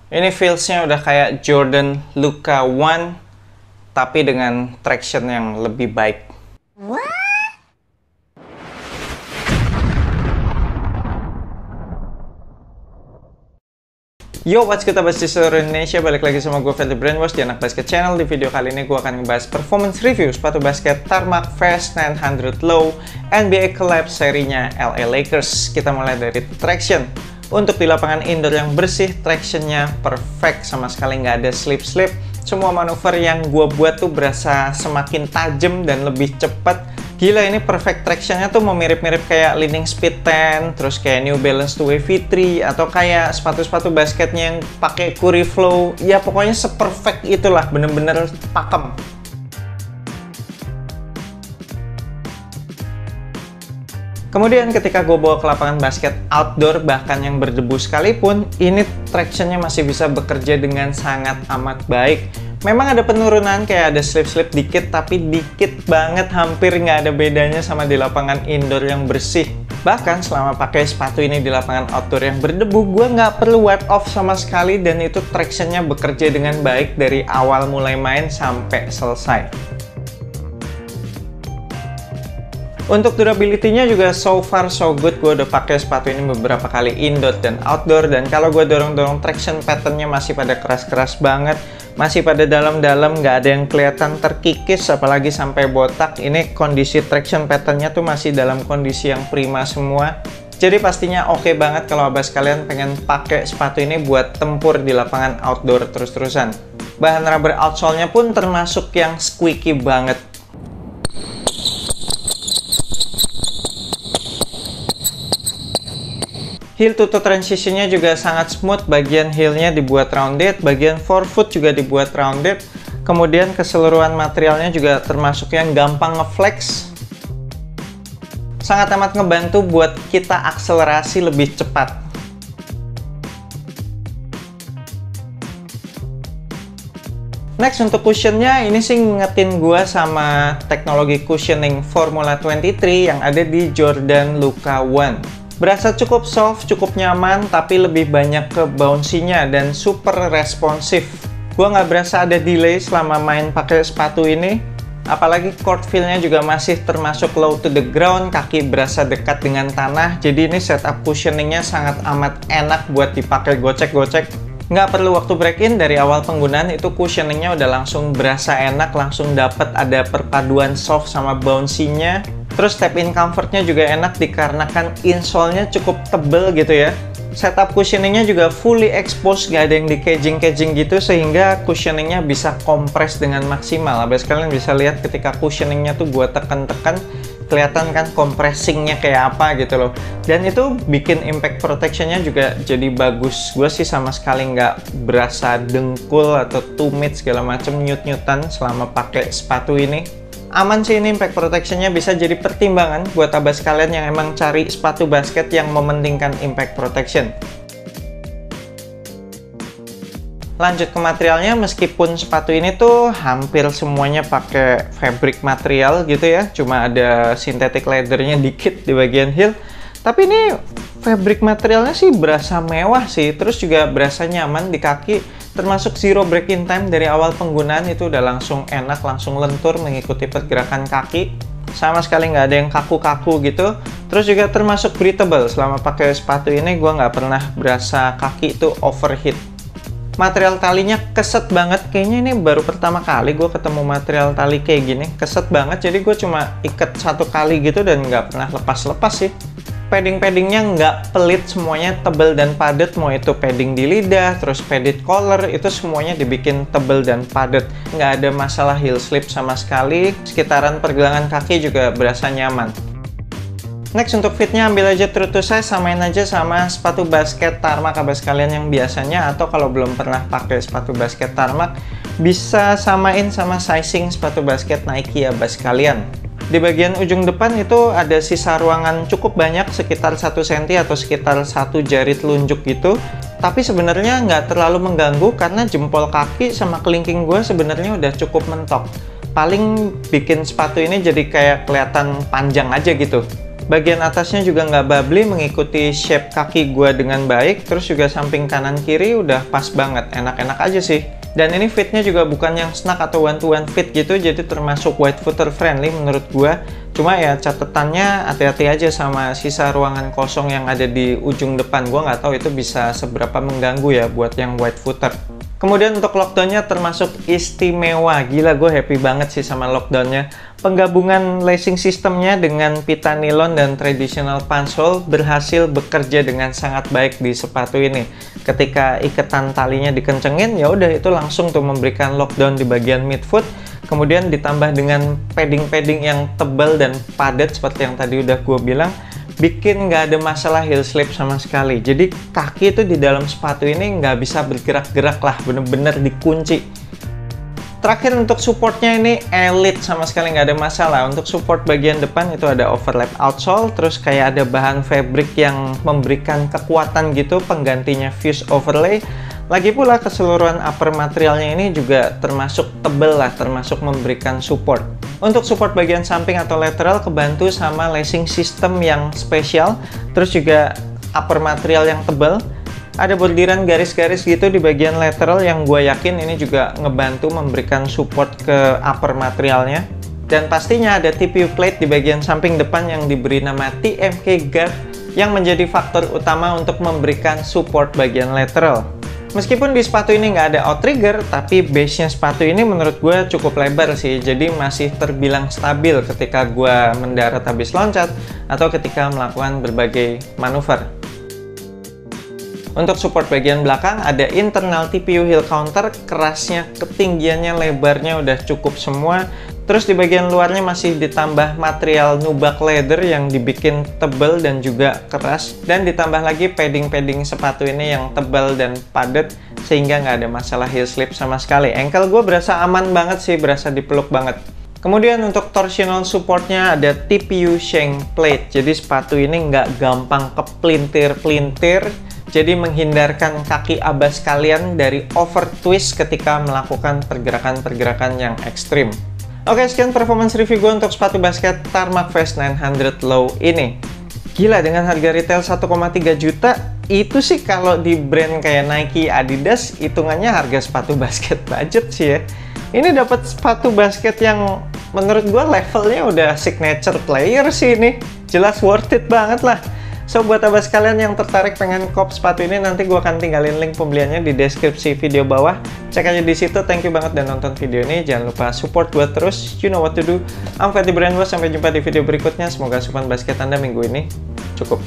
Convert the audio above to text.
Ini feelsnya udah kayak Jordan Luka One, tapi dengan traction yang lebih baik. Yo, what's good abas di seluruh Indonesia, balik lagi sama gue Freddy Brainwash di Anak Basket Channel. Di video kali ini gue akan ngebahas performance review sepatu basket Tarmac Fast 900 Low NBA Collab serinya LA Lakers. Kita mulai dari traction. Untuk di lapangan indoor yang bersih, tractionnya perfect, sama sekali nggak ada slip-slip. Semua manuver yang gue buat tuh berasa semakin tajam dan lebih cepat. Gila, ini perfect tractionnya tuh mau mirip-mirip kayak Li-Ning Speed 10, terus kayak New Balance 2 V3, atau kayak sepatu-sepatu basketnya yang pakai Curry Flow. Ya pokoknya seperfect itulah, bener-bener pakem. Kemudian ketika gue bawa ke lapangan basket outdoor, bahkan yang berdebu sekalipun, ini tractionnya masih bisa bekerja dengan sangat amat baik. Memang ada penurunan, kayak ada slip-slip dikit, tapi dikit banget, hampir nggak ada bedanya sama di lapangan indoor yang bersih. Bahkan selama pakai sepatu ini di lapangan outdoor yang berdebu, gue nggak perlu wipe off sama sekali, dan itu tractionnya bekerja dengan baik dari awal mulai main sampai selesai. Untuk durability-nya juga so far so good. Gue udah pakai sepatu ini beberapa kali indoor dan outdoor, dan kalau gue dorong-dorong, traction pattern-nya masih pada keras-keras banget, masih pada dalam-dalam, nggak ada yang kelihatan terkikis, apalagi sampai botak. Ini kondisi traction pattern-nya tuh masih dalam kondisi yang prima semua. Jadi pastinya oke banget kalau abas kalian pengen pakai sepatu ini buat tempur di lapangan outdoor terus-terusan. Bahan rubber outsole-nya pun termasuk yang squeaky banget. Heel to toe transitionnya juga sangat smooth, bagian heelnya dibuat rounded, bagian forefoot juga dibuat rounded, kemudian keseluruhan materialnya juga termasuk yang gampang ngeflex. Sangat amat ngebantu buat kita akselerasi lebih cepat. Next, untuk cushionnya, ini sih ngingetin gua sama teknologi cushioning Formula 23 yang ada di Jordan Luka One. Berasa cukup soft, cukup nyaman, tapi lebih banyak ke bouncy-nya dan super responsif. Gua nggak berasa ada delay selama main pakai sepatu ini. Apalagi court feel-nya juga masih termasuk low to the ground, kaki berasa dekat dengan tanah. Jadi ini setup cushioning-nya sangat amat enak buat dipakai gocek-gocek. Nggak perlu waktu break-in, dari awal penggunaan itu cushioning-nya udah langsung berasa enak, langsung dapet ada perpaduan soft sama bouncy-nya. Terus step-in comfort-nya juga enak dikarenakan insole-nya cukup tebel gitu ya. Setup cushioning-nya juga fully exposed, nggak ada yang di caging-caging gitu, sehingga cushioning-nya bisa kompres dengan maksimal. Abis kalian bisa lihat ketika cushioning-nya tuh gue tekan-tekan, kelihatan kan compressing-nya kayak apa gitu loh. Dan itu bikin impact protection-nya juga jadi bagus. Gue sih sama sekali nggak berasa dengkul atau tumit segala macem nyut-nyutan selama pakai sepatu ini. Aman sih, ini impact protection-nya bisa jadi pertimbangan buat abas kalian yang emang cari sepatu basket yang mementingkan impact protection. Lanjut ke materialnya, meskipun sepatu ini tuh hampir semuanya pakai fabric material gitu ya, cuma ada synthetic leather-nya dikit di bagian heel, tapi ini fabric materialnya sih berasa mewah sih, terus juga berasa nyaman di kaki, termasuk zero break-in time. Dari awal penggunaan itu udah langsung enak, langsung lentur mengikuti pergerakan kaki, sama sekali nggak ada yang kaku-kaku gitu. Terus juga termasuk breathable. Selama pakai sepatu ini gue nggak pernah berasa kaki itu overheat. Material talinya keset banget, kayaknya ini baru pertama kali gue ketemu material tali kayak gini, keset banget. Jadi gue cuma ikat satu kali gitu dan nggak pernah lepas-lepas sih. Padding-paddingnya nggak pelit, semuanya tebel dan padat. Mau itu padding di lidah, terus padded collar, itu semuanya dibikin tebel dan padat. Nggak ada masalah heel slip sama sekali. Sekitaran pergelangan kaki juga berasa nyaman. Next, untuk fitnya ambil aja true to size, samain aja sama sepatu basket Tarmac abas kalian yang biasanya, atau kalau belum pernah pakai sepatu basket Tarmac, bisa samain sama sizing sepatu basket Nike abas kalian. Di bagian ujung depan itu ada sisa ruangan cukup banyak, sekitar 1 cm atau sekitar 1 jari telunjuk gitu. Tapi sebenarnya nggak terlalu mengganggu karena jempol kaki sama kelingking gue sebenarnya udah cukup mentok. Paling bikin sepatu ini jadi kayak kelihatan panjang aja gitu. Bagian atasnya juga nggak bubbly, mengikuti shape kaki gue dengan baik. Terus juga samping kanan kiri udah pas banget, enak-enak aja sih. Dan ini fitnya juga bukan yang snug atau one-to-one fit gitu, jadi termasuk wide footer friendly menurut gua. Cuma ya catatannya hati-hati aja sama sisa ruangan kosong yang ada di ujung depan. Gua nggak tahu itu bisa seberapa mengganggu ya buat yang wide footer. Kemudian untuk lockdownnya termasuk istimewa. Gila, gue happy banget sih sama lockdownnya. Penggabungan lacing sistemnya dengan pita nilon dan traditional punch hole berhasil bekerja dengan sangat baik di sepatu ini. Ketika iketan talinya dikencengin, ya udah itu langsung tuh memberikan lockdown di bagian midfoot. Kemudian ditambah dengan padding-padding yang tebal dan padat seperti yang tadi udah gue bilang, bikin nggak ada masalah heel slip sama sekali. Jadi kaki itu di dalam sepatu ini nggak bisa bergerak-gerak lah, bener-bener dikunci. Terakhir untuk supportnya ini elite, sama sekali nggak ada masalah. Untuk support bagian depan itu ada overlap outsole, terus kayak ada bahan fabric yang memberikan kekuatan gitu, penggantinya fuse overlay. Lagi pula keseluruhan upper materialnya ini juga termasuk tebel lah, termasuk memberikan support. Untuk support bagian samping atau lateral kebantu sama lacing system yang spesial, terus juga upper material yang tebal. Ada bordiran garis-garis gitu di bagian lateral yang gue yakin ini juga ngebantu memberikan support ke upper materialnya. Dan pastinya ada TPU plate di bagian samping depan yang diberi nama TMK Guard yang menjadi faktor utama untuk memberikan support bagian lateral. Meskipun di sepatu ini nggak ada outrigger, tapi base-nya sepatu ini menurut gue cukup lebar sih, jadi masih terbilang stabil ketika gue mendarat habis loncat atau ketika melakukan berbagai manuver. Untuk support bagian belakang ada internal TPU heel counter, kerasnya, ketinggiannya, lebarnya udah cukup semua. Terus di bagian luarnya masih ditambah material nubuck leather yang dibikin tebal dan juga keras. Dan ditambah lagi padding-padding sepatu ini yang tebal dan padat sehingga nggak ada masalah heel slip sama sekali. Ankle gue berasa aman banget sih, berasa dipeluk banget. Kemudian untuk torsional supportnya ada TPU shank plate. Jadi sepatu ini nggak gampang kepelintir-pelintir. Jadi menghindarkan kaki abas kalian dari over twist ketika melakukan pergerakan-pergerakan yang ekstrim. Oke, sekian performance review gue untuk sepatu basket Tarmac Fast 900 Low ini. Gila, dengan harga retail 1,3 juta, itu sih kalau di brand kayak Nike, Adidas, hitungannya harga sepatu basket budget sih ya. Ini dapat sepatu basket yang menurut gue levelnya udah signature player sih ini. Jelas worth it banget lah. So, buat abas kalian yang tertarik pengen kop sepatu ini, nanti gue akan tinggalin link pembeliannya di deskripsi video bawah. Cek aja di situ. Thank you banget dan nonton video ini. Jangan lupa support gue terus. You know what to do. I'm Fatty Brand. Sampai jumpa di video berikutnya. Semoga asupan basket Anda minggu ini cukup.